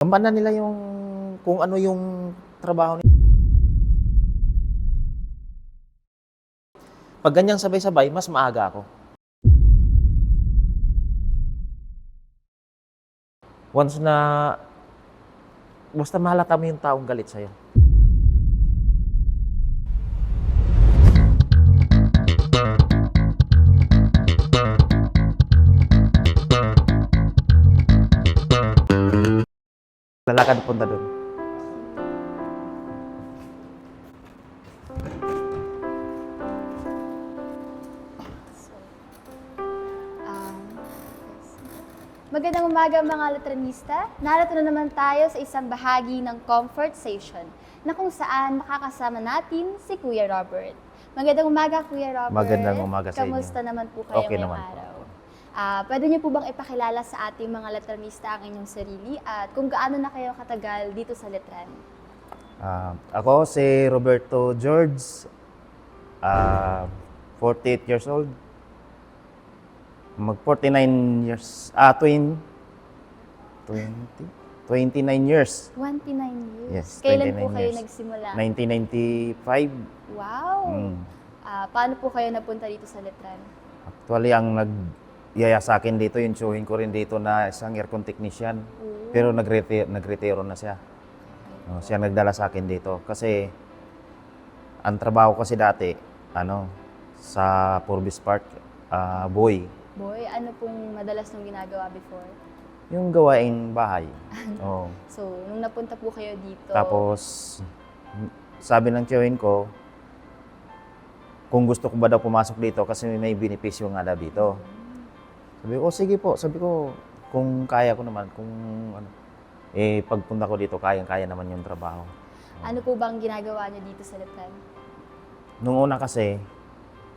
Gamban na nila yung kung ano yung trabaho ni 'pag ganyang sabay-sabay mas maaga ako. Once na basta mahalata mo yung taong galit sa'yo. Lalakad punta dun. Magandang umaga mga Letranista. Narito na naman tayo sa isang bahagi ng Comfort Station na kung saan makakasama natin si Kuya Robert. Magandang umaga, Kuya Robert. Magandang umaga sa inyo. Kamusta naman po kayo Okay ngayong naman po. araw? Pwede niyo po bang ipakilala sa ating mga Letranista ang inyong sarili at kung gaano na kayo katagal dito sa Letran? Ako si Roberto George, 48 years old. Mag 49 years, 29 years. 29 years? Yes, Kailan 29 po kayo years. nagsimula? 1995. Wow! Paano po kayo napunta dito sa Letran? Actually, ang nagyaya sa akin dito, yung tsuhin ko rin dito na isang aircon technician. Pero nagretiro na siya. Siya nagdala sa akin dito. Kasi, ang trabaho kasi dati, sa Purvis Park, boy. Boy, ano pong madalas nung ginagawa before? Yung gawaing bahay. Oo. So, nung napunta po kayo dito, Tapos, sabi ng tiyuhin ko, kung gusto ko ba daw pumasok dito kasi may benepisyo nga daw dito. Sabi ko, sige po. Sabi ko, kung kaya ko naman, kung pagpunta ko dito, kayang-kaya naman yung trabaho. ano po bang ginagawa niyo dito sa Letran? Nung una kasi,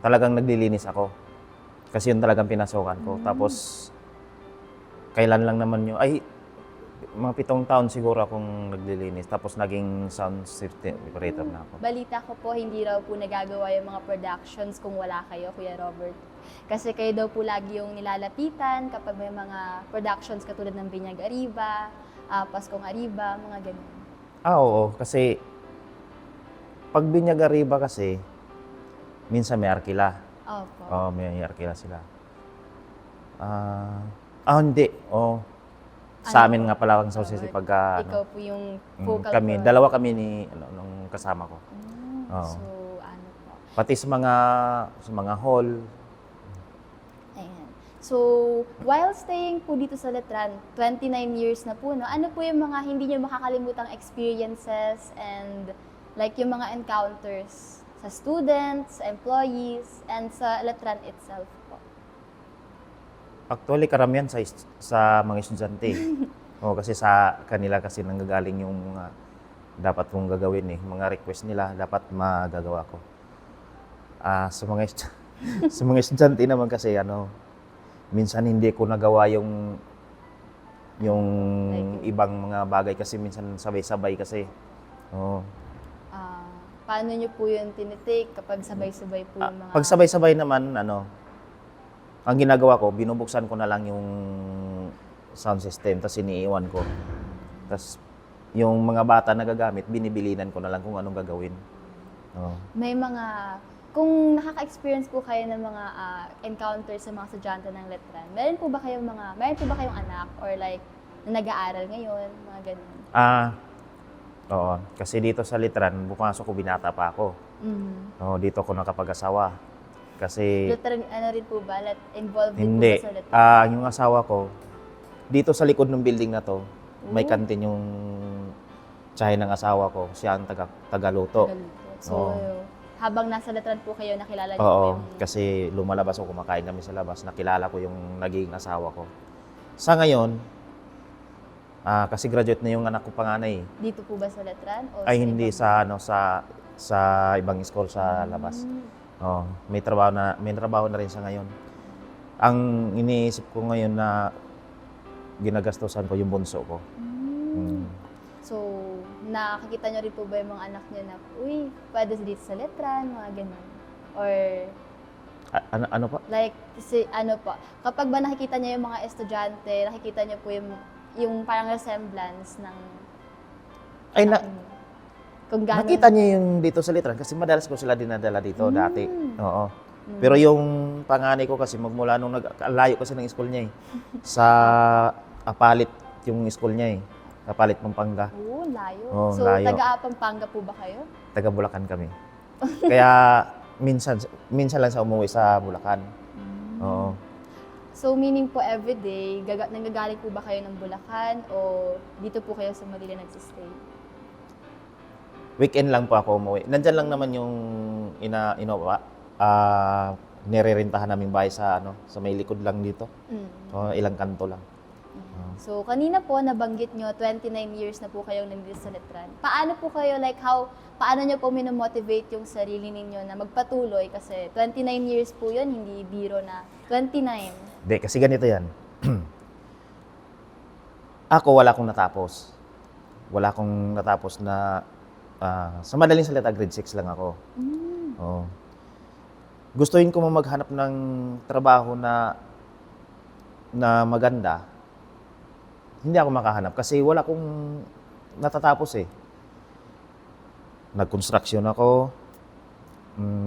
talagang naglilinis ako. Kasi yun talagang pinasokan ko. Tapos, kailan lang naman yun, mga 7 taon siguro akong naglilinis. Tapos naging sound system operator na ako. Balita ko po, hindi raw po nagagawa yung mga productions kung wala kayo, Kuya Robert. Kasi kayo daw po lagi yung nilalapitan kapag may mga productions katulad ng Binyag Arriba, Paskong Arriba, mga ganun. Oo. Kasi, pag Binyag-Arriba kasi, minsan may arkila. Opo. May arkila sila. Hindi. Sa amin nga pala ang sausis pagka, Ikaw po yung vocal kami, pro. dalawa kami nung kasama ko. Oo. So, ano po. Pati sa mga hall. Ayan. So, while staying po dito sa Letran, 29 years na po, no? Ano po yung mga hindi nyo makakalimutang experiences and like yung mga encounters sa students, sa employees, and sa Letran itself po? Actually, karamihan sa mga estudyante. Kasi sa kanila kasi nanggagaling yung mga dapat kong gagawin Mga request nila, dapat magagawa ko. Sa mga sa mga estudyante naman kasi minsan hindi ko nagawa yung ibang mga bagay kasi minsan sabay-sabay kasi. Paano nyo po yun tinitake kapag sabay-sabay po yung mga... Pag sabay-sabay naman, ang ginagawa ko, binubuksan ko na lang yung sound system, tapos iniiwan ko. Tapos yung mga bata na gagamit, binibilinan ko na lang kung anong gagawin. May mga... Kung nakaka-experience po kayo ng mga encounters sa mga estudyante ng Letran, meron po ba kayong anak or like na nag-aaral ngayon, mga ganun? Oo. Kasi dito sa Letran, bumasok ko binata pa ako. Dito ako nakapag-asawa. Kasi... Letran, ano rin po ba? Involved din Hindi. po ba sa Letran? Yung asawa ko, dito sa likod ng building na to, may kantin yung tsahe ng asawa ko. Siya ang tagaluto. So, habang nasa Letran po kayo, nakilala niyo po Oo. yung... Kasi lumalabas ako, kumakain kami sa labas. Nakilala ko yung naging asawa ko. Sa ngayon, kasi graduate na yung anak ko panganay. Dito po ba sa Letran? O Hindi ibang- sa ibang school sa labas. May trabaho na rin sa ngayon. Ang iniisip ko ngayon na ginagastosan ko yung bunso ko. So, nakikita niyo rin po ba yung mga anak niyo na, uy, pwede dito sa Letran, mga ganun? Or, Ano pa? like, kapag ba nakikita niyo yung mga estudyante, nakikita niyo po yung yung parang resemblance ng Ay, kung gano'n. nakita niyo yung dito sa Litran kasi madalas ko sila dinadala dito dati. Oo. Mm. Pero yung panganay ko kasi magmula nung layo kasi ng school niya eh. Sa Apalit yung school niya eh. Apalit, Pampanga. Oo, layo. Oo, So, layo. taga Pampanga po ba kayo? Taga Bulacan kami. Kaya minsan lang sa umuwi sa Bulacan. Oo. So, meaning po everyday, nanggagaling po ba kayo ng Bulacan o dito po kayo sa Manila nagsistay? Weekend lang po ako umuwi. Nandyan lang naman yung nirerentahan naming bahay sa sa may likod lang dito. Ilang kanto lang. So, kanina po nabanggit nyo, 29 years na po kayong nandito sa Letran. Paano po kayo, paano nyo po minomotivate yung sarili ninyo na magpatuloy? Kasi 29 years po yun, hindi biro na 29. Hindi, kasi ganito yan. Ako, wala akong natapos. Wala akong natapos na, sa madaling salita, grade 6 lang ako. Oo. Gustuin ko maghanap ng trabaho na maganda. Hindi ako makahanap kasi wala akong natatapos eh. Nag-construction ako,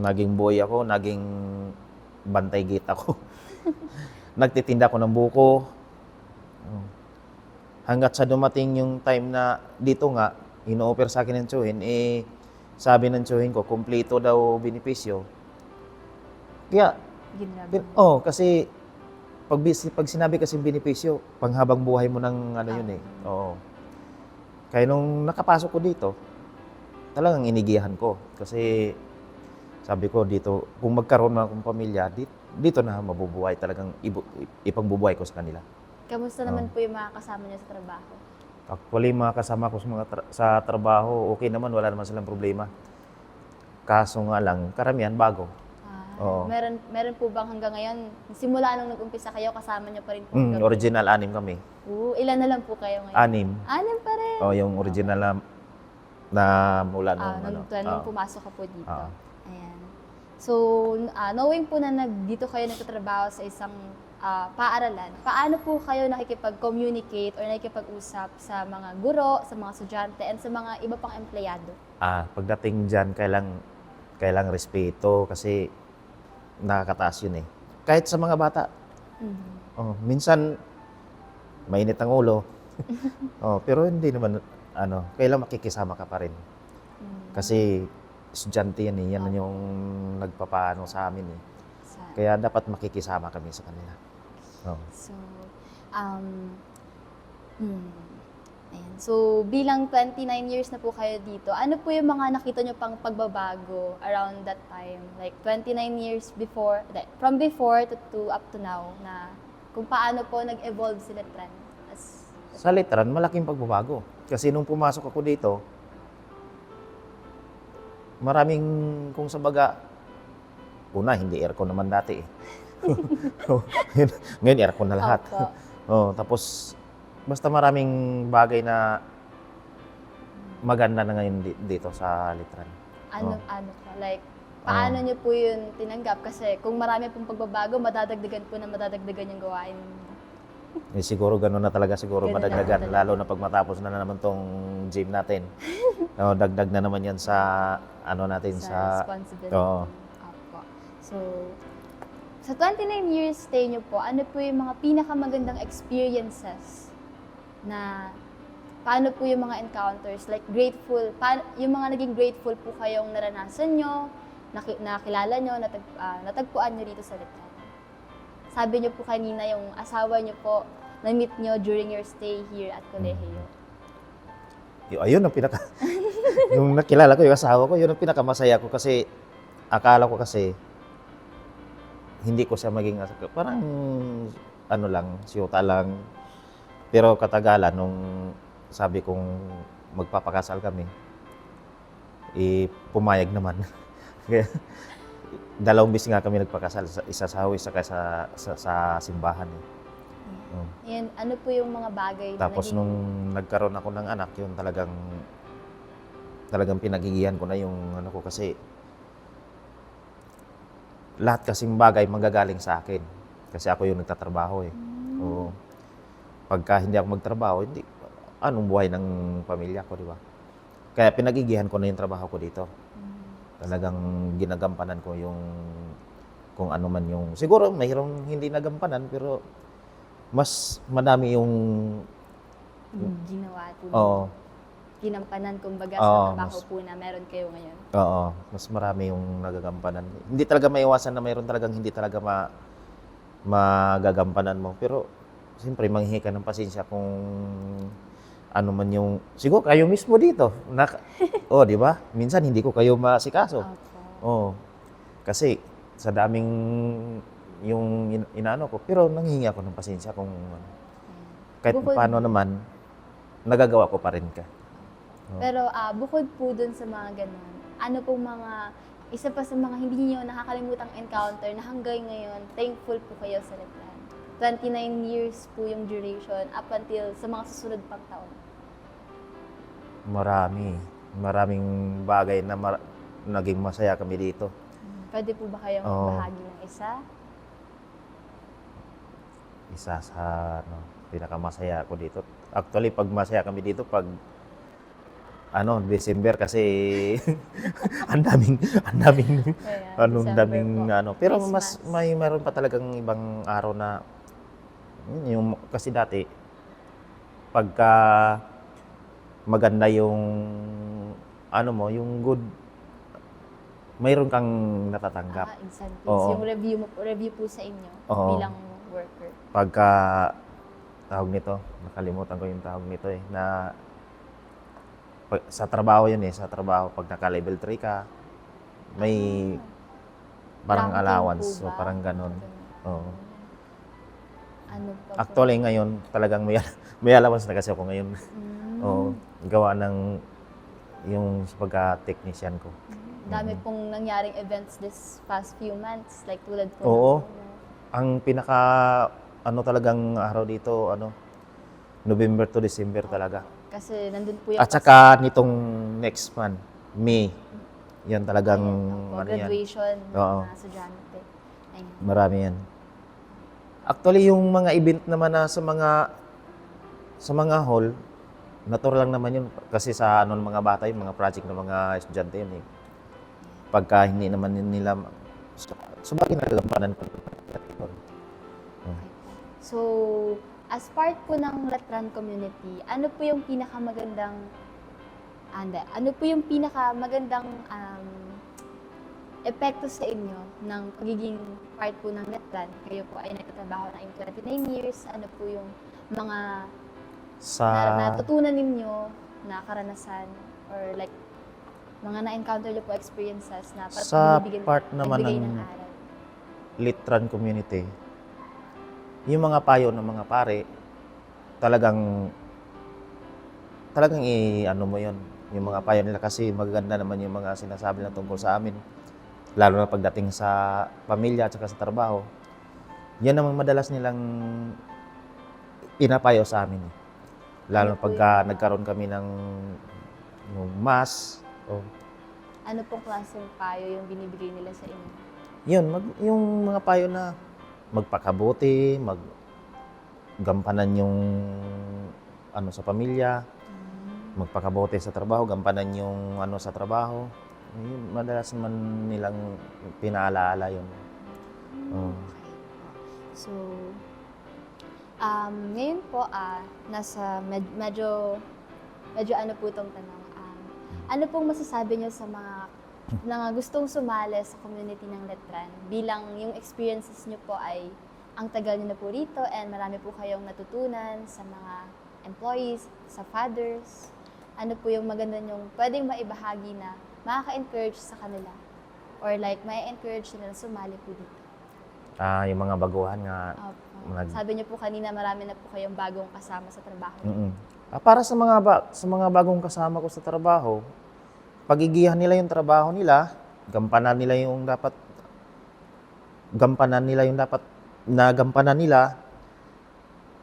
naging boy ako, naging bantay gate ako. Nagtitinda ako ng buko. Hanggat sa dumating yung time na dito nga, ino-offer sa akin ng tsuhin, sabi ng tsuhin ko, kumpleto daw benepisyo. Kaya, kasi pag sinabi kasi benepisyo, panghabang buhay mo ng yun eh. Oo. Kaya nung nakapasok ko dito, talagang inigihan ko. Kasi sabi ko dito, kung magkaroon na akong pamilya, dito na mabubuhay. Talagang ipangbubuhay ko sa kanila. Kamusta naman po yung mga kasama niyo sa trabaho? Actually, mga kasama ko sa trabaho, okay naman, wala naman silang problema. Kaso nga lang, karamihan bago. Oo. Meron po bang hanggang ngayon, simula nung nag-umpisa kayo, kasama niyo pa rin po? hanggang Original, 6 kami. Ilan na lang po kayo ngayon? 6. 6 pa rin. Yung original na mula nung Nung pumasok ka po dito. Oo. Ayan. So, knowing po na dito kayo nagtatrabaho sa isang paaralan, paano po kayo nakikipag-communicate or nakikipag-usap sa mga guro, sa mga estudyante, and sa mga iba pang empleyado? Pagdating dyan, kailang respeto kasi nakakataas yun eh. Kahit sa mga bata. Minsan, mainit ang ulo. Pero hindi naman, kailang makikisama ka pa rin. Kasi estudyante yan eh. Yan yung nagpapaano sa amin eh. Kaya dapat makikisama kami sa kanila. So, ayan. So, bilang 29 years na po kayo dito, ano po yung mga nakita nyo pang pagbabago around that time? Like, 29 years before, from before to up to now, na kung paano po nag-evolve si Letran? Sa Letran, malaking pagbabago. Kasi nung pumasok ako dito, maraming, kung sa baga, hindi aircon naman dati eh. Ngayon aircon na lahat. Tapos, basta maraming bagay na maganda na ngayon dito sa Letran. Ano po? Like, paano nyo po yun tinanggap? Kasi kung marami pong pagbabago, madadagdagan yung gawain. Siguro gano'n na talaga Ganun madagdagan. na talaga. Lalo na pag matapos na naman tong gym natin. Dagdag na naman yan sa natin sa responsibility. Oo. Opo. So, sa 29 years stay nyo po, ano po yung mga pinakamagandang experiences na paano po yung mga encounters, like grateful, yung mga naging grateful po kayong naranasan nyo, nakilala nyo, natagpuan nyo dito sa Letran? Sabi nyo po kanina yung asawa nyo po, na-meet nyo during your stay here at kolehiyo. Ayun ang yung nakilala ko, yung asawa ko, yun ang pinakamasaya ko kasi akala ko kasi hindi ko siya maging parang siyota lang. Pero katagalan nung sabi kong magpapakasal kami, pumayag naman. Dalawang bis nga kami nagpakasal, isa sa hawi, isa sa simbahan. Yan, ano po yung mga bagay na Tapos nung nagkaroon ako ng anak, yun talagang pinagigihan ko na yung ko kasi lahat kasing bagay manggagaling sa akin. Kasi ako yung nagtatrabaho eh. Oo. pagka hindi ako magtrabaho, hindi, anong buhay ng pamilya ko, di ba? Kaya pinagigihan ko na yung trabaho ko dito. Talagang ginagampanan ko yung kung ano man yung, siguro mayroong hindi nagampanan, pero mas madami yung, Ginawa po. oo, Ginampanan, kumbaga, Oo, sa trabaho mas- po na meron kayo ngayon. oo, mas marami yung nagagampanan. Hindi talaga maiwasan na mayroon talagang hindi talaga magagampanan mo. Pero, siyempre, manghihi ka ng pasensya kung ano man yung, siguro kayo mismo dito. Oh, di ba? Minsan hindi ko kayo masikaso. Opo. Oo. Kasi, sa daming yung inaano ko. Pero, nanghihingi ako ng pasensya kung kahit Bukod- paano naman, nagagawa ko pa rin ka. Oo. Pero bukod po dun sa mga ganun, ano pong mga, isa pa sa mga hindi niyo nakakalimutang encounter na hanggang ngayon, thankful po kayo sa Letran? 29 years po yung duration up until sa mga susunod pang taon. Maraming bagay na naging masaya kami dito. Pwede po ba kayong Oo. magbahagi ng isa? Isa sa pinakamasaya ko dito. Actually, pag masaya kami dito, pag December kasi ang daming Ayan, December daming po. pero Christmas. mayroon pa talagang ibang araw na yung kasi dati pagka maganda yung yung good, mayroon kang natatanggap. Incentives. Oo. Yung review po sa inyo Oo. bilang worker. Pagka tawag nito, nakalimutan ko yung tawag nito na sa trabaho yun sa trabaho pag naka level 3 ka, may parang Ranking allowance, po so ba? parang ganun. Oo. Ano pa po? Actually ngayon, talagang may allowance na kasi ako ngayon. Oo, gawa ng yung sa pagka-technician ko. Dami pong nangyaring events this past few months, like tulad po Oo. ng Ang pinaka talagang araw dito, November to December talaga. kasi nandun po yung At saka nitong next month, May, yan talagang yan. graduation ng Oo. mga estudyante. Ayun. Marami yan. Actually, yung mga event naman na sa mga hall, natural lang naman yun. Kasi sa mga bata yun, mga project ng mga estudyante yun Pagka hindi naman nila, sabagay nagagampanan ko. So, as part po ng Letran community, ano po yung pinakamakagandang epekto sa inyo ng pagiging part po ng Letran? Kayo po ay nagtatrabaho na in 29 years. Ano po yung mga natutunan ninyo na karanasan or like mga na-encounter niyo po experiences na Sa binibigyan- part naman nagbigay ng aral? Litran community, yung mga payo ng mga pare, talagang mo yun. Yung mga payo nila kasi magaganda naman yung mga sinasabi na tungkol sa amin. Lalo na pagdating sa pamilya at saka sa trabaho. Yan naman madalas nilang pinapayo sa amin. Lalo na pagka nagkaroon kami ng mass. Ano pong klaseng payo yung binibigay nila sa inyo? Yun, yung mga payo na magpakabuti, gampanan yung sa pamilya, magpakabuti sa trabaho, gampanan yung sa trabaho. Yun, madalas man nilang pinaalaala yun. Oo. So, ngayon po, nasa medyo ano po itong tanong. Ano pong masasabi niyo sa mga gustong sumali sa community ng Letran bilang yung experiences niyo po ay ang tagal niyo na po rito and marami po kayong natutunan sa mga employees, sa fathers. Ano po yung maganda niyong pwedeng maibahagi na makaka-encourage sa kanila or like may encourage nila na sumali po dito? Yung mga baguhan nga. Opo. Sabi niyo po kanina marami na po kayong bagong kasama sa trabaho. Para sa mga bagong kasama ko sa trabaho, pagigihan nila yung trabaho nila, gampanan nila yung dapat nagampanan nila.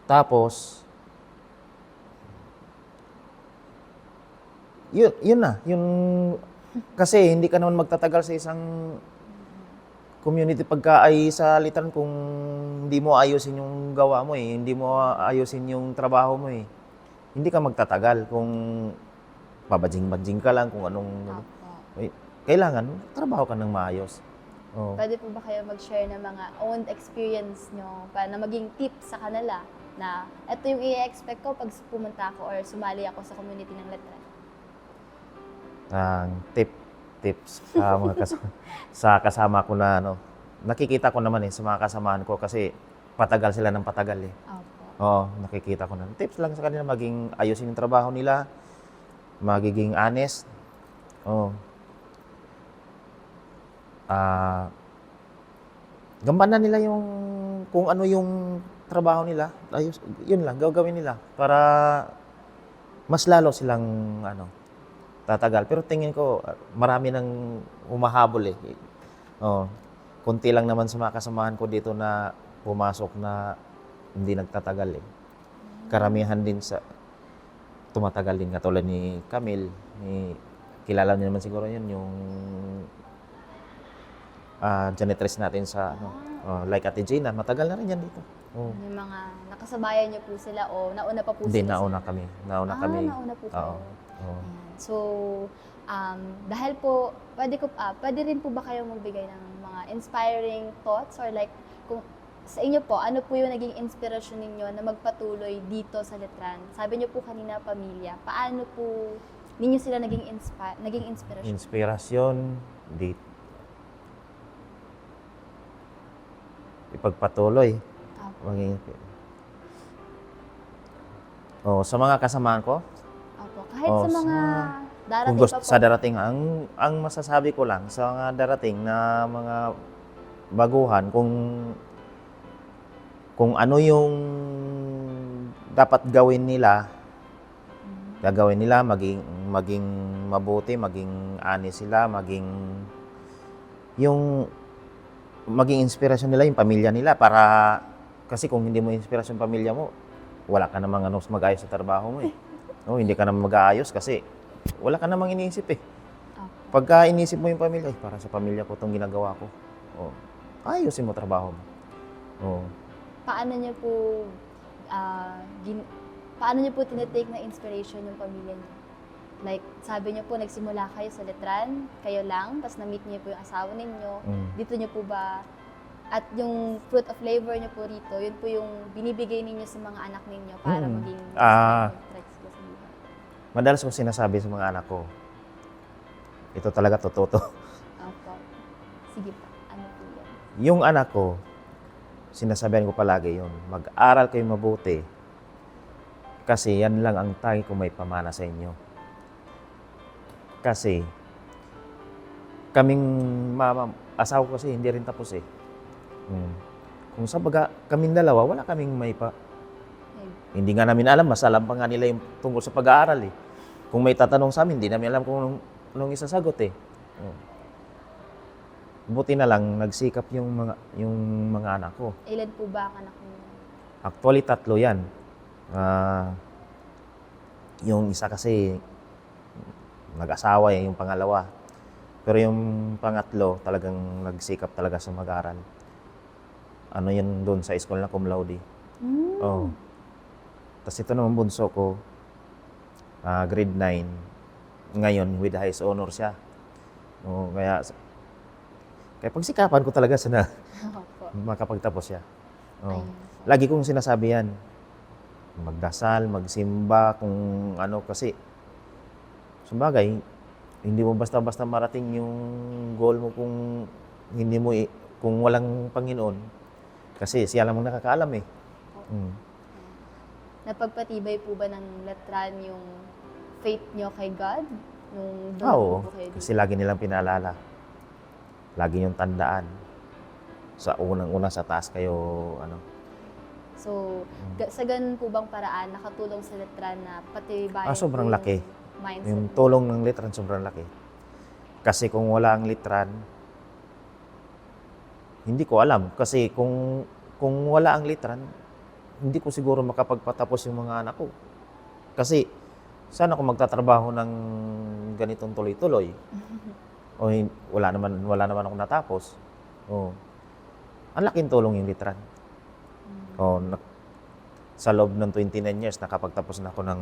Tapos yun na, kasi hindi ka naman magtatagal sa isang community pagka ay sa litran kung hindi mo ayusin yung gawa mo hindi mo ayusin yung trabaho mo hindi ka magtatagal kung babajing-bajing ka lang kung anong Opo. kailangan trabaho ka ng maayos. Oh. Pwede po ba kayo mag-share ng mga own experience nyo para na maging tips sa kanila na ito yung i-expect ko pag pumunta ako or sumali ako sa community ng Letran? Ang tips sa mga sa kasama ko na nakikita ko naman sa mga kasamahan ko kasi patagal sila ng patagal Opo. Oo, nakikita ko na. Tips lang sa kanila maging ayusin yung trabaho nila, magiging honest. Oh. Gampanan nila yung kung ano yung trabaho nila. Ayos, yun lang gagawin nila para mas lalo silang tatagal. Pero tingin ko marami nang humahabol Oh. Kunti lang naman sa mga kasamahan ko dito na pumasok na hindi nagtatagal Karamihan din sa tumatagal din katulad ni Camille, kilala niyo naman siguro yun yung janitress natin sa like Ate Gina, matagal na rin yan dito. Oh. Yung mga nakasabayan niyo po sila o nauna pa po Hindi, sila? nauna kami. Nauna kami. Nauna po kayo. Oo. Ayan. So, dahil po, pwede rin po ba kayo magbigay ng mga inspiring thoughts or like, kung sa inyo po, ano po yung naging inspirasyon ninyo na magpatuloy dito sa Letran? Sabi niyo po kanina, pamilya. Paano po ninyo sila naging inspirasyon? Inspirasyon, ipagpatuloy. Maging, sa mga kasamahan ko, Opo. Kahit sa mga darating kung gusto pa po. sa darating, ang masasabi ko lang sa mga darating na mga baguhan, kung ano yung dapat gawin nila, gagawin nila, maging mabuti, maging honest sila, maging inspirasyon nila yung pamilya nila para kasi kung hindi mo inspirasyon pamilya mo, wala ka namang mag-ayos sa trabaho mo hindi ka naman mag-aayos kasi wala ka namang iniisip Pagka iniisip mo yung pamilya, para sa pamilya ko itong ginagawa ko. Ayusin mo trabaho mo. Paano niyo po tinitake na inspiration yung pamilya niyo? Like, sabi niyo po, nagsimula kayo sa Letran, kayo lang, tapos na-meet niyo po yung asawa ninyo. Dito niyo po ba, at yung fruit of labor niyo po rito, yun po yung binibigay ninyo sa mga anak ninyo para maging tracks ko sa buhay? Madalas ko sinasabi sa mga anak ko, ito talaga totoo. Opo. Sige po, ano po yan? Yung anak ko, sinasabihan ko palagi yun, mag-aral kayo mabuti kasi yan lang ang tagi ko may pamana sa inyo. Kasi kaming asawa ko kasi hindi rin tapos Kung sa baga, kaming dalawa, wala kaming hindi nga namin alam, masalam pa nga nila yung tungkol sa pag-aaral Kung may tatanong sa amin, hindi namin alam kung anong isasagot Buti na lang, nagsikap yung mga anak ko. Ilan po ba ang anak niyo? Actually, 3 yan. Yung isa kasi, nag-asawa yung pangalawa. Pero yung pangatlo, talagang nagsikap talaga sa mag-aral. Ano yun doon sa school na cum laude. Tapos ito naman bunso ko, grade 9. Ngayon, with highest honor siya. Kaya pagsikapan ko talaga sana makapagtapos siya. Lagi kong sinasabi yan. Magdasal, magsimba, kung ano kasi. Sabagay, hindi mo basta-basta marating yung goal mo kung kung walang Panginoon. Kasi siya lang ang nakakaalam Napagpatibay po ba ng Letran yung faith nyo kay God? Nung Oo, po kayo kasi lagi nilang pinaalala. Lagi yung tandaan. Sa unang-una sa taas kayo, So, sa ganun po bang paraan, nakatulong sa Letran na patibayan sobrang po laki. yung mindset Yung mo? tulong ng Letran, sobrang laki. Kasi kung wala ang Letran, hindi ko alam. Kasi kung wala ang Letran, hindi ko siguro makapagpatapos yung mga anak ko. Kasi, saan ako magtatrabaho ng ganitong tuloy-tuloy? Wala naman ako natapos. Oh. Ang laking tulong yung Letran. Oh, sa loob ng 29 years, nakapagtapos na ako ng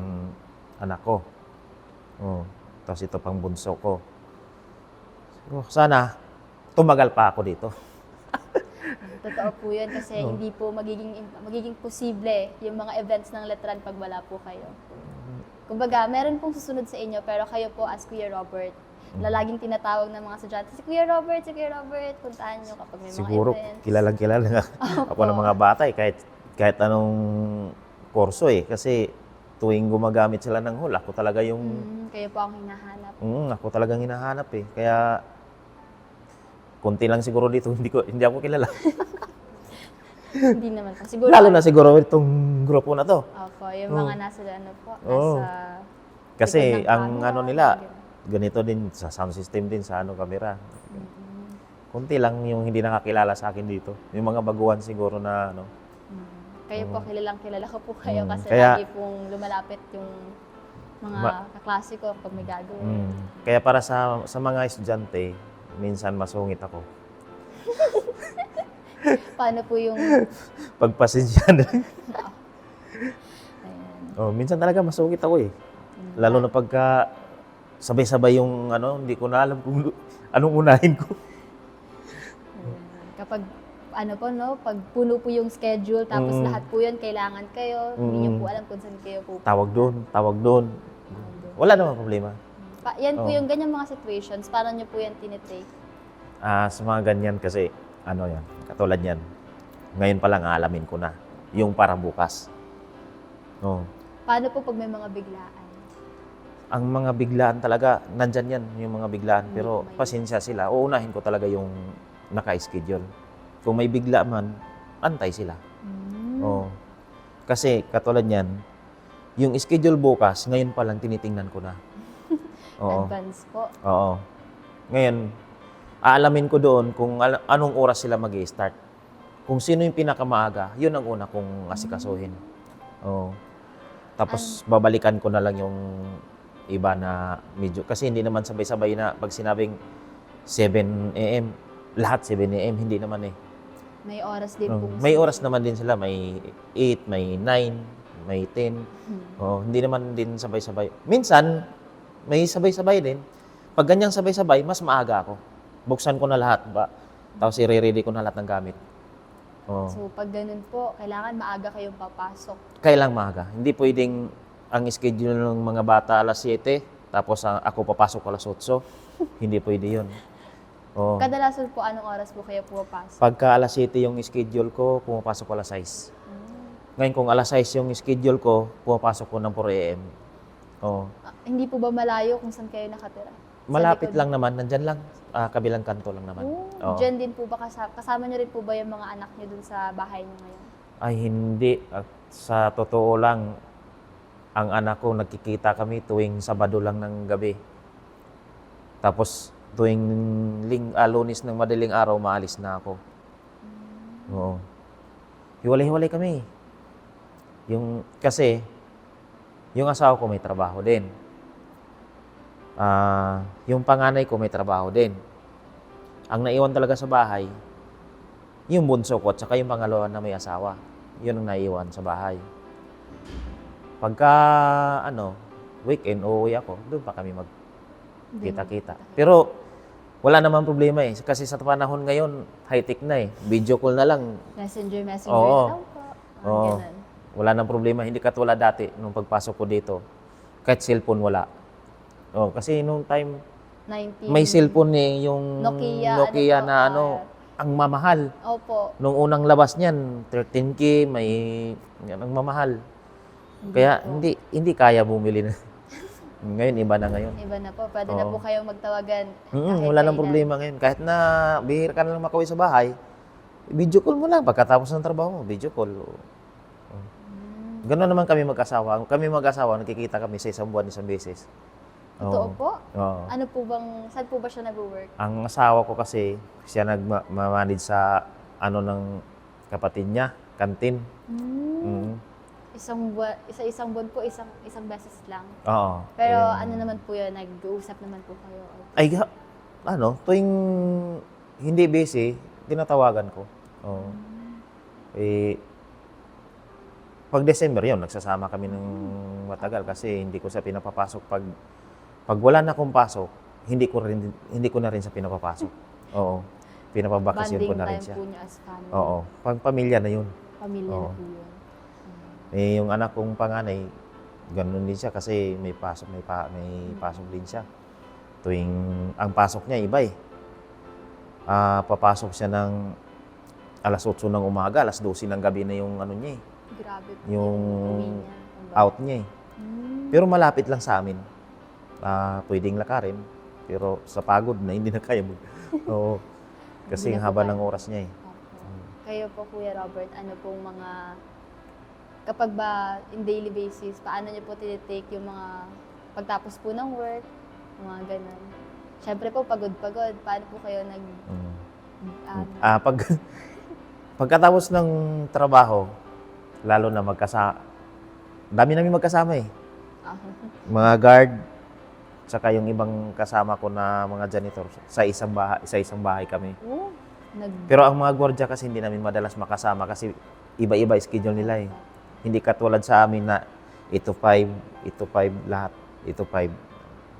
anak ko. Oh. Tapos ito pang bunso ko. So, sana, tumagal pa ako dito. Totoo po yun kasi hindi po magiging posible yung mga events ng Letran pag wala po kayo. Kumbaga, meron pong susunod sa inyo pero kayo po as Kuya Robert, laging tinatawag ng mga estudyante, si Kuya Robert, puntahan nyo kapag may Siguro, mga events. kilalang-kilala nga ako ng mga bata kahit anong kurso Kasi tuwing gumagamit sila ng hula, ako talaga yung... Kayo po ang hinahanap. Ako talagang hinahanap Kaya, konti lang siguro dito, hindi ako kilala. Hindi naman po. Siguro, Lalo na siguro itong grupo na to. Opo, yung mga nasa Oo. nasa Kasi likod ng ang camera, nila, ganun. ganito din sa sound system din, sa camera. Kunti lang yung hindi nakakilala sa akin dito. Yung mga baguhan siguro na Kayo po, kilala ko po kayo kasi Kaya- lagi pong lumalapit yung mga kaklase ko pag may gagawin. Kaya para sa mga estudyante, minsan masungit ako. Paano po yung... Pagpasensya na. Ayan. Minsan talaga masungit ako Lalo na pagka sabay-sabay yung hindi ko na alam kung anong unahin ko. Ayan. Kapag pag puno po yung schedule, tapos lahat po yun, kailangan kayo, hindi niyo po alam kung saan kayo po. Tawag doon. Wala namang problema. Yan po yung ganyang mga situations, paano niyo po yan tinitake? Sa mga ganyan kasi, yan, katulad yan. Ngayon pa lang aalamin ko na. Yung para bukas. Paano po pag may mga biglaan? Ang mga biglaan talaga, nandyan yan, yung mga biglaan. Pero pasensya sila. Uunahin ko talaga yung naka-schedule. Kung may bigla man, antay sila. Kasi katulad yan, yung schedule bukas, ngayon pa lang tinitingnan ko na. Advance po. Oo. Ngayon, aalamin ko doon kung anong oras sila mag-i-start. Kung sino yung pinakamaaga, yun ang una kong asikasuhin. Tapos babalikan ko na lang yung iba na medyo, kasi hindi naman sabay-sabay na pag sinabing 7 a.m., lahat 7 a.m., hindi naman May oras din po. May oras naman din sila, may 8, may 9, may 10. Hindi naman din sabay-sabay. Minsan, may sabay-sabay din. Pag ganyang sabay-sabay, mas maaga ako. Buksan ko na lahat ba? Tapos i-ready ko na lahat ng gamit. So, pag ganun po, kailangan maaga kayong papasok. Kailang maaga. Hindi pwedeng ang schedule ng mga bata alas 7, tapos ako papasok alas 8. Hindi pwede yun. Kadalasan po, anong oras po kayo pumapasok? Pagka alas 7 yung schedule ko, pumapasok ko alas 6. Ngayon, kung alas 6 yung schedule ko, pumapasok ko ng 4 a.m. Hindi po ba malayo kung saan kayo nakatira? Malapit lang naman, nandyan lang. Kabilang kanto lang naman. Diyan din po ba kasama niyo rin po ba yung mga anak niyo dun sa bahay niyo ngayon? Ay, hindi. Sa totoo lang, ang anak ko, nagkikita kami tuwing Sabado lang ng gabi. Tapos, tuwing Lunes ng madaling araw, maalis na ako. Oo. Hiwalay-hiwalay kami. Kasi, yung asawa ko may trabaho din. Yung panganay ko may trabaho din. Ang naiwan talaga sa bahay, yung bunso ko at saka yung pangalawa na may asawa. Yun ang naiwan sa bahay. Pagka, weekend, uuwi ako, doon pa kami magkita-kita. Pero, wala namang problema Kasi sa panahon ngayon, high-tech na Video call na lang. Messenger Oo. na lang po. Oo. Ganun. Wala nang problema. Hindi katulad dati, nung pagpasok ko dito. Kahit cellphone, wala. Kasi nung time, 19. may cellphone yung Nokia, na ang mamahal. Opo. Nung unang labas niyan, 13K, ang mamahal. Kaya hindi kaya bumili na. Ngayon, iba na ngayon. Iba na po. Pwede na po kayong magtawagan. Wala nang problema ngayon. Kahit na bihira ka na lang makauwi sa bahay, video call mo lang. Pagkatapos ng trabaho mo, video call. Ganoon naman kami mag-asawa. Kami mag-asawa, nakikita kami sa isang buwan, isang beses. Totoo po? Oo. Saan po ba siya nag-work? Ang asawa ko kasi, siya nagmamanage sa ng kapatid niya, kantin. Isang buwan po, isang beses lang. Oo. Pero naman po yun, nag-uusap naman po kayo. Tuwing hindi busy, tinatawagan ko. Oo. Eh, pag December yun, nagsasama kami ng matagal kasi hindi ko siya pinapapasok pag wala na akong pasok, hindi ko na rin siya pinapapasok. Oo. Pinapabakasyon ko Bonding na rin time siya. po niyo as family. Oo. Pag pamilya na yun. Pamilya na Oo. po yun. Eh, yung anak kong panganay, ganun din siya kasi may pasok din siya. Tuwing ang pasok niya iba eh. Papasok siya ng alas 8 ng umaga, alas 12 ng gabi na yung ano niya eh, Grabe po yung uwi niya. Kumbaga. out niya eh. Hmm. Pero malapit lang sa amin. Pwedeng lakarin, pero sa pagod na hindi na kaya mo. Oo. Kasi Hindi ang na po haba kaya. ng oras niya eh. Opo. Kayo po, Kuya Robert, ano pong mga, kapag ba in daily basis, paano niyo po tinitake yung mga pagtapos po ng work, mga ganun? Siyempre po, pagod-pagod. Paano po kayo Mm. ano? Pagkatapos ng trabaho, lalo na dami namin magkasama eh. ah, Mga guard, saka yung ibang kasama ko na mga janitor sa isang bahay kami. oh, Pero ang mga gwardiya kasi hindi namin madalas makasama kasi iba-iba schedule nila eh. Hindi katulad sa amin na ito 5 lahat, ito 5.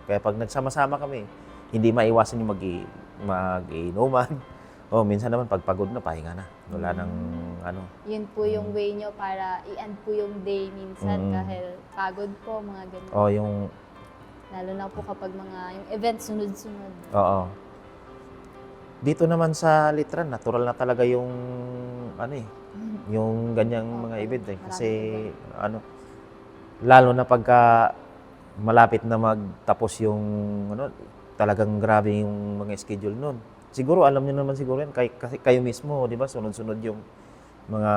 Kaya pag nagsama-sama kami, hindi maiwasan yung mag-iinuman. Minsan naman pag pagod na, pahinga na. Wala nang ano. Yun po yung way nyo para i-end po yung day minsan Mm. dahil pagod po, mga ganun. Yung Lalo na po kapag yung event sunod-sunod. oo. Dito naman sa Litran, natural na talaga yung ano eh, yung ganyang mga Okay. event eh. Maraming Kasi ano, lalo na pagka malapit na magtapos yung ano, talagang grabe yung mga schedule nun. Siguro alam niyo naman siguro yan kasi kayo mismo, 'di ba? Sunod-sunod yung mga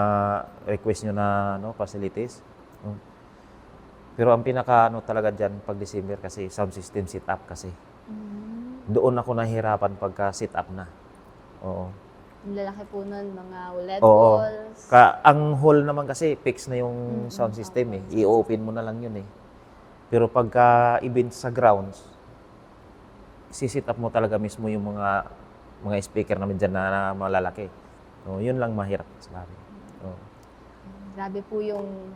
request niyo na facilities. Mm. Pero ang pinaka talaga diyan pag December kasi sound system sit up kasi. Doon ako nahihirapan pagka sit up na. Oo. Ang lalaki po nun, mga LED Oo. walls. Ang hall naman kasi fix na yung sound system eh. I-open mo na lang yun eh. Pero pagka event sa grounds, sisit up mo talaga mismo yung mga speaker namin dyan na malalaki. Yun lang mahirap sa amin. Grabe po yung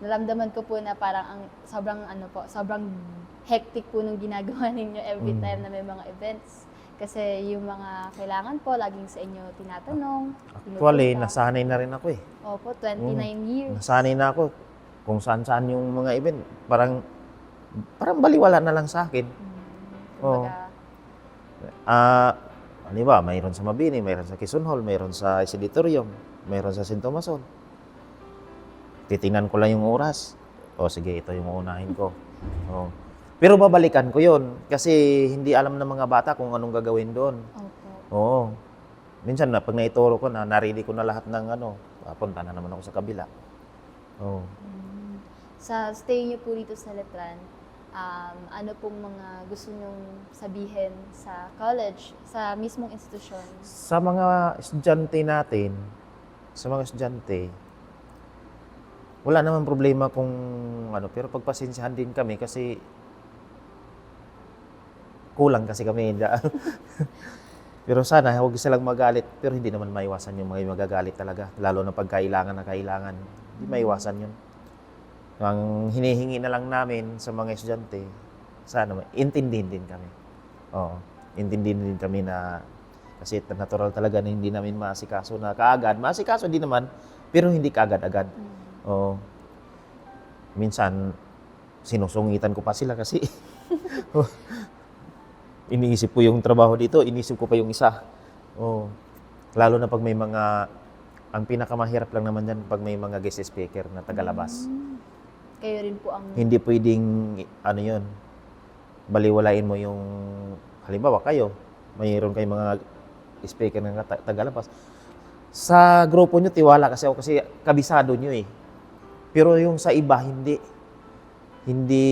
naramdaman ko po na parang sobrang hectic po nung ginagawa ninyo every time na may mga events. Kasi yung mga kailangan po, laging sa inyo tinatanong. Actually, pinupunta. nasanay na rin ako eh. Opo, 29 years. Nasanay na ako kung saan-saan yung mga event. Parang baliwala na lang sa akin. Oo. Kumbaga, Ano ba, mayroon sa Mabini, mayroon sa Quezon Hall, mayroon sa Isiditorium, mayroon sa St. Tomason. Titingnan ko lang yung oras. Sige, ito yung uunahin ko. Pero babalikan ko yun kasi hindi alam ng mga bata kung anong gagawin doon. opo. Minsan na, pag naituro ko na, narili ko na lahat ng punta na naman ako sa kabila. Sa stay niyo po dito sa Letran, ano pong mga gusto nyong sabihin sa college, sa mismong institusyon? Sa mga estudyante natin, wala naman problema kung pero pagpasensyahan din kami kasi kulang kasi kami. Pero sana huwag silang magalit, pero hindi naman maiwasan yung mga magagalit talaga, lalo na pag kailangan na kailangan. Hindi maiwasan yun. Ang hinihingi na lang namin sa mga estudyante, sana intindihin din kami. Intindihin din kami na kasi natural talaga na hindi namin maasikaso na kaagad. Maasikaso din naman, pero hindi kaagad-agad. Minsan, sinusungitan ko pa sila kasi iniisip ko yung trabaho dito, iniisip ko pa yung isa. Lalo na pag may ang pinakamahirap lang naman yan pag may mga guest speaker na tagalabas. Kayo rin po ang... Hindi pwedeng, yun, baliwalain mo yung, halimbawa kayo, mayroon kayong mga speaker na tagalabas. Sa grupo nyo, tiwala kasi ako kasi kabisado nyo eh. Pero yung sa iba, hindi. Hindi,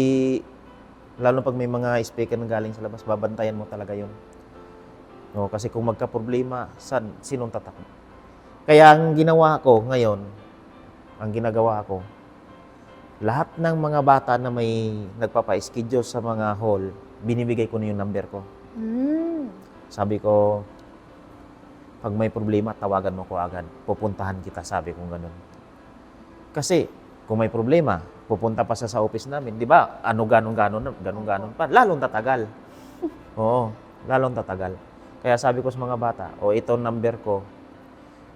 lalo pag may mga speaker na galing sa labas, babantayan mo talaga yun. Kasi kung magka-problema, sinong tatakbo? Kaya ang ginawa ko ngayon, lahat ng mga bata na may nagpapa-schedule sa mga hall, binibigay ko na yung number ko. Sabi ko, pag may problema, tawagan mo ko agad. Pupuntahan kita, sabi kong ganun. Kasi, kung may problema, pupunta pa siya sa office namin. Di ba? Ano, ganon pa. Lalong tatagal. Oo, lalong tatagal. Kaya sabi ko sa mga bata, ito number ko.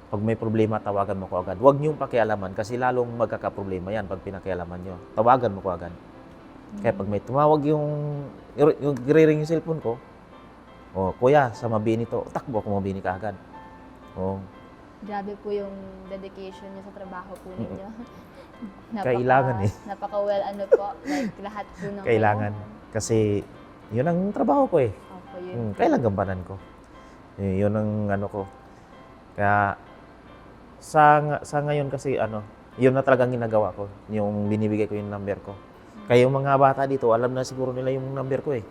Pag may problema, tawagan mo ko agad. Huwag niyong pakialaman kasi lalong magkakaproblema yan pag pinakialaman niyo. Tawagan mo ko agad. Kaya pag may tumawag yung ring yung cellphone ko, kuya, sa Mabini to, takbo ako Mabini ka agad. Grabe po yung dedication niyo sa trabaho po ninyo. Kailangan eh. Napaka well po, like lahat po ng Kailangan. Kasi yun ang trabaho ko eh. Opo, yun. Kailan gampanan ko. Yun ang ko. Kaya sa ngayon kasi yun na talagang ginagawa ko. Yung binibigay ko yung number ko. Kaya yung mga bata dito, alam na siguro nila yung number ko eh.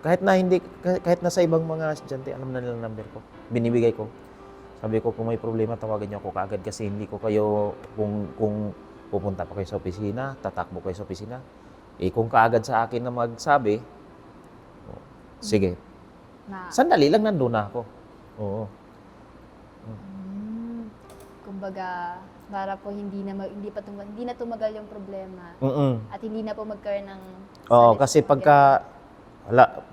Kahit na sa ibang mga estudyante, alam na nila yung number ko. Binibigay ko. Sabi ko, kung may problema, tawagan niyo ako kaagad kasi hindi ko kayo, kung pupunta pa kayo sa opisina, tatakbo kayo sa opisina, kung kaagad sa akin na magsabi, sige. Sandali lang nandun na ako. Oo. Kumbaga, para po hindi na tumagal yung problema. At hindi na po magkaroon ng kasi pagka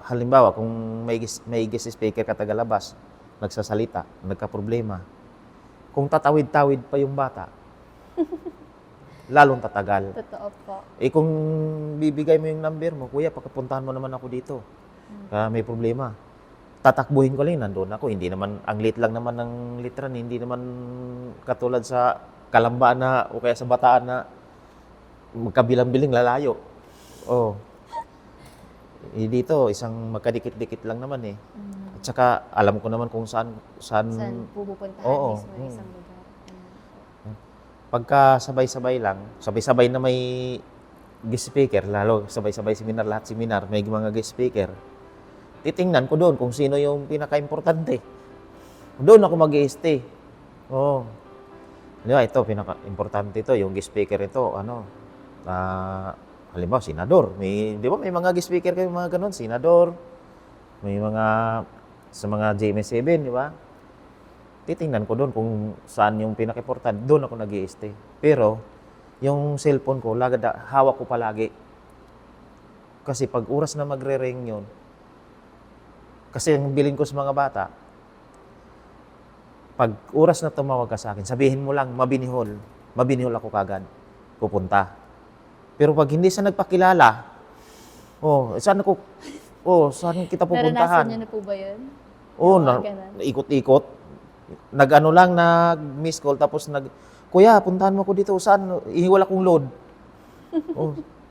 halimbawa kung may guest speaker ka tagalabas, nagsasalita, nagka-problema. Kung tatawid-tawid pa yung bata, lalong tatagal. Totoo po. Kung bibigay mo yung number mo, kuya, pagkapuntahan mo naman ako dito. May problema. Tatakbuhin ko lang, nandun ako. Hindi naman, ang lit lang naman ng litran, hindi naman katulad sa Kalambaan na, o kaya sa Bataan na magkabilang-biling lalayo. Dito, isang magkadikit-dikit lang naman eh. At saka, alam ko naman kung saan pupuntahan Oo. mismo yung isang lugar. Pagka sabay-sabay lang, sabay-sabay na may guest speaker, lalo sabay-sabay seminar, lahat seminar, may mga guest speaker. Titingnan ko doon kung sino yung pinaka-importante. Doon ako mag-i-stay. Di ba, ito, pinaka-importante ito, yung guest speaker ito, halimbawa, senador. Di ba, may mga guest speaker kayo, mga ganun, senador. May mga, sa mga GMA7, di ba? Titingnan ko doon kung saan yung pinaka-importante. Doon ako nag-i-stay. Pero, yung cellphone ko, hawak ko palagi. Kasi pag oras na magre-ring yun, kasi ang bilin ko sa mga bata, pag oras na tumawag ka sa akin, sabihin mo lang, Mabinihol. Mabinihol ako kagad. Pupunta. Pero pag hindi siya nagpakilala, saan kita pupuntahan? Naranasan niyo na po ba yun? Ikot-ikot. Nag-miss call, tapos kuya, puntahan mo ko dito, saan? Ihiwala kong load.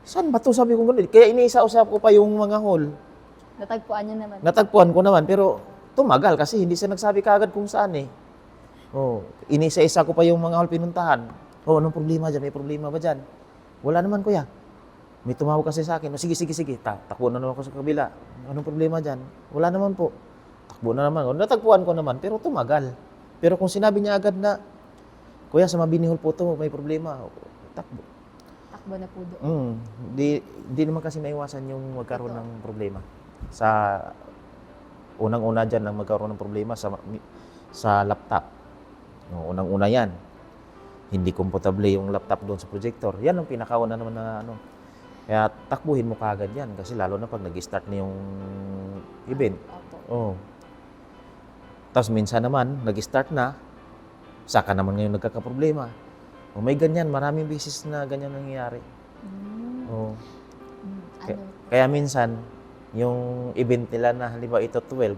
Saan ba to? Sabi ko gano'n. Kaya iniisa-usap ko pa yung mga hall. Natagpuan niyo naman. Natagpuan ko naman, pero tumagal kasi hindi siya nagsabi kaagad kung saan eh. Inisa-isa ko pa yung mga hall pinuntahan. Anong problema dyan? May problema ba dyan? Wala naman, kuya. May tumawag kasi sa akin. Sige. Takbo na naman ako sa kabila. Anong problema dyan? Wala naman po. Takbo na naman. Natagpuan ko naman, pero tumagal. Pero kung sinabi niya agad na, kuya, sa Mabinihol po to, may problema. Takbo. Takbo na po doon. Di naman kasi maiwasan yung magkaroon ng problema. Sa unang-una dyan ang magkaroon ng problema sa laptop. Unang-una yan. Hindi komportable yung laptop doon sa projector. Yan ang pinakauna naman na Kaya takbuhin mo kaagad yan kasi lalo na pag nag-start na yung event. Tapos minsan naman, nag-start na, saka naman ngayon nagkakaproblema. May ganyan, maraming beses na ganyan nangyayari. Kaya minsan, yung event nila na halimbawa ito 12,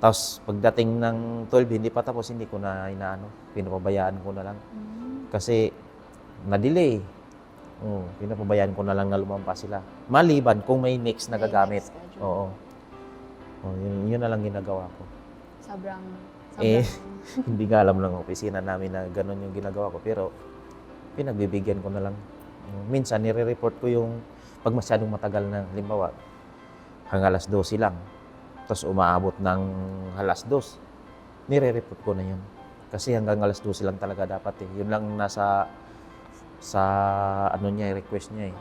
tapos pagdating ng 12 hindi pa tapos, hindi ko na pinapabayaan ko na lang kasi na-delay. Pinapabayaan ko na lang na lumampas sila maliban kung may next na gagamit. Yun na lang ginagawa ko. Sobrang hindi nga alam ng opisina namin na gano'n yung ginagawa ko, pero pinagbibigyan ko na lang. Minsan nire-report ko yung pag masyadong matagal na, halimbawa, hanggang alas 12 lang, tapos umaabot ng alas 2, nire-report ko na yun. Kasi hanggang alas 12 lang talaga dapat eh. Yun lang nasa request niya eh.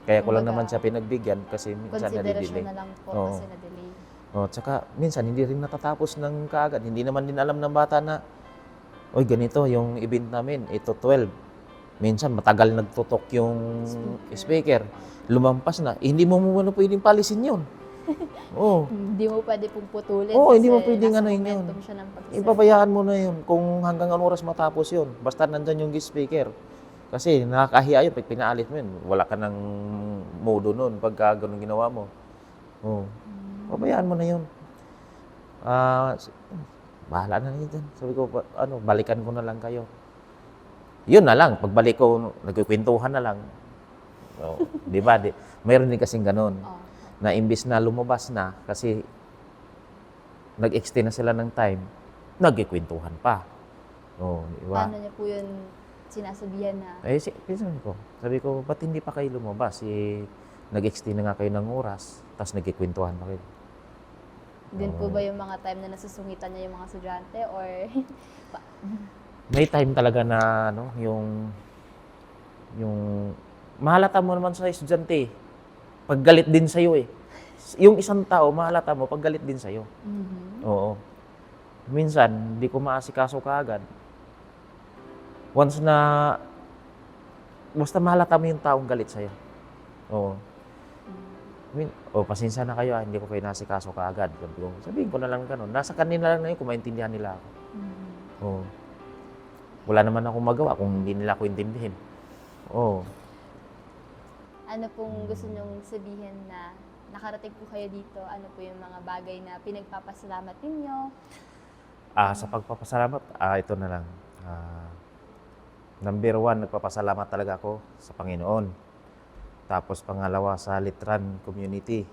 Kaya ko lang naman siya pinagbigyan kasi minsan consideration na-delay. na lang po kasi na-delay. Tsaka minsan hindi rin natatapos ng kaagad. Hindi naman din alam ng bata na, oy, ganito yung event namin, ito 12. Minsan matagal nagtutok yung speaker. Lumampas na. Hindi mo muna pwedeng palisin yun. Oo. Hindi mo pwede pong putulin Oo, hindi kasi mo pwedeng nasa ano yun. momentum siya ng pagsasalita. Ipabayaan mo na yun kung hanggang anong oras matapos yun. Basta nandyan yung guest speaker. Kasi nakakahiya yun pag pinaalis mo yun. Wala ka ng modo nun pagka ganun ginawa mo. Oo. Pabayaan mo na yun. Bahala na yun dyan. Sabi ko, balikan ko na lang kayo. Yun na lang. Pagbalik ko, nagkikwentuhan na lang. Di ba? Mayroon din kasing ganun. Na imbis na lumabas na, kasi nag-extend na sila ng time, nagkikwentuhan pa. Di ba? Paano niya po yun sinasabihan na? Sabi ko, ba't hindi pa kayo lumabas? Nag-extend na nga kayo ng oras, tapos nagkikwentuhan pa kayo. Din po ba yung mga time na nasusungitan niya yung mga estudyante or May time talaga na yung mahalata mo naman sa estudyante, paggalit din sa'yo eh. Yung isang tao, mahalata mo, paggalit din sa'yo. Oo. Minsan, di ko maasikaso kaagad. Once na, basta mahalata mo yung taong galit sa'yo. Oo. Pasensya na kayo, hindi ko kayo nasikaso kaagad. Sabihin ko na lang gano'n. Nasa kanila lang na yun kung maintindihan nila ako. Oo. Wala naman akong magawa kung hindi nila ako intindihin. Oo. ano pong gusto niyong sabihin na nakarating po kayo dito? Ano po yung mga bagay na pinagpapasalamat ninyo? Sa pagpapasalamat, ito na lang. Number 1, nagpapasalamat talaga ako sa Panginoon. Tapos pangalawa sa Litran community.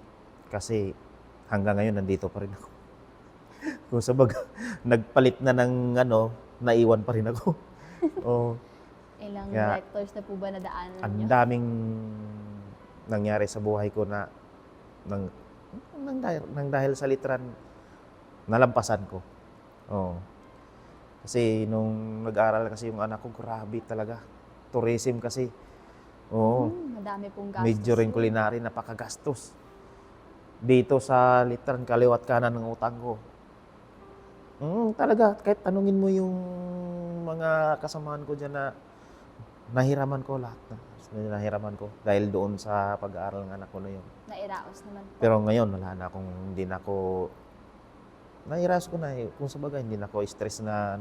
Kasi hanggang ngayon nandito pa rin ako. Kung sabag, nagpalit na ng naiwan pa rin ako. Ilang Kaya, lectures na po ba nadaanan ang niyo? daming nangyari sa buhay ko na nang dahil sa Litran, nalampasan ko. Kasi nung nag-aaral kasi yung anak ko, grabe talaga. Tourism kasi. Madami pong gastos. Medyo rin culinary, napakagastos. Dito sa Litran, kaliwat kanan ng utang ko. Talaga, kahit tanungin mo yung mga kasamahan ko dyan na nahiraman ko lahat. Nahiraman ko dahil doon sa pag-aaral ng anak ko na yun. Nairaos naman po. Pero ngayon, wala na akong, hindi na ako, nairas ko na kung sa bagay, hindi na ako stress na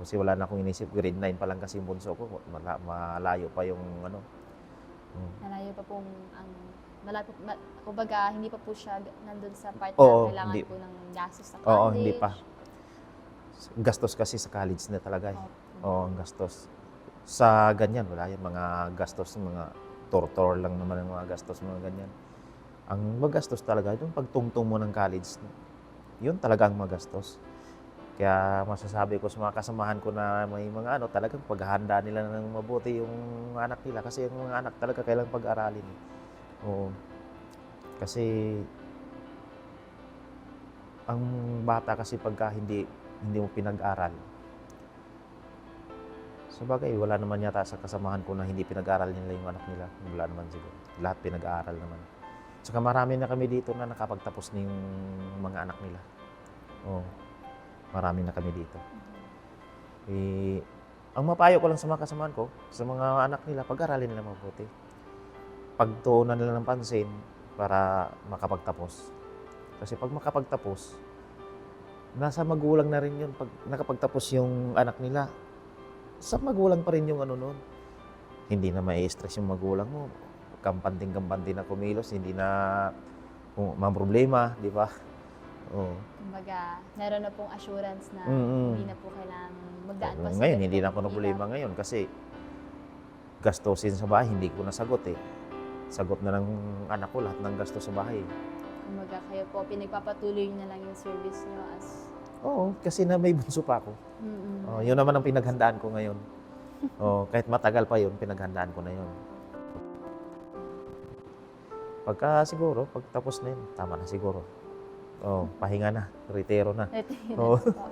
kasi wala na akong inisip. Grade 9 pa lang kasi yung bunso ko. Malayo pa yung Nalayo pa pong malapit, kumbaga hindi pa po siya nandun sa part Oo, na kailangan hindi. po ng gastos sa college. Oo, hindi pa. Gastos kasi sa college na talaga. Ang gastos. Sa ganyan, wala yung mga gastos, mga tortor lang naman ang mga gastos, mga ganyan. Ang magastos talaga, yung pagtungtong mo ng college, yun talaga ang magastos. Kaya masasabi ko sa mga kasamahan ko na may mga talagang paghahanda nila ng mabuti yung anak nila. Kasi yung mga anak talaga kailangang pag-aralin. Oo. Kasi ang bata kasi pagka hindi mo pinag-aral. Sabagay, wala naman yata sa kasamahan ko na hindi pinag-aral nila yung anak nila. Wala naman siguro. Lahat pinag-aaral naman. Tsaka marami na kami dito na nakapagtapos na yung mga anak nila. Marami na kami dito. Ang mapayo ko lang sa mga kasamahan ko, sa mga anak nila, pag-aralin nila mabuti. Pagtuunan nila ng pansin para makapagtapos. Kasi pag makapagtapos, nasa magulang na rin yun. Pag nakapagtapos yung anak nila, sa magulang pa rin yung noon. Hindi na mai-stress yung magulang mo. Kampanting-kampanting na kumilos, hindi na problema, di ba? Kumbaga, meron na pong assurance na hindi na po kailangan magdaan pa sa Ngayon, hindi na ako na problema ngayon kasi gastusin sa bahay, hindi ko nasagot eh. Sagot na ng anak ko lahat ng gastos sa bahay. Kumbaga, kayo po, pinagpapatuloy na lang yung service nyo as... Oo, kasi na may bunso pa ako. Yun naman ang pinaghandaan ko ngayon. Kahit matagal pa yun, pinaghandaan ko na yun. Pagka siguro, pag tapos na yun, tama na siguro. Pahinga na, retiro na. Retiro na po.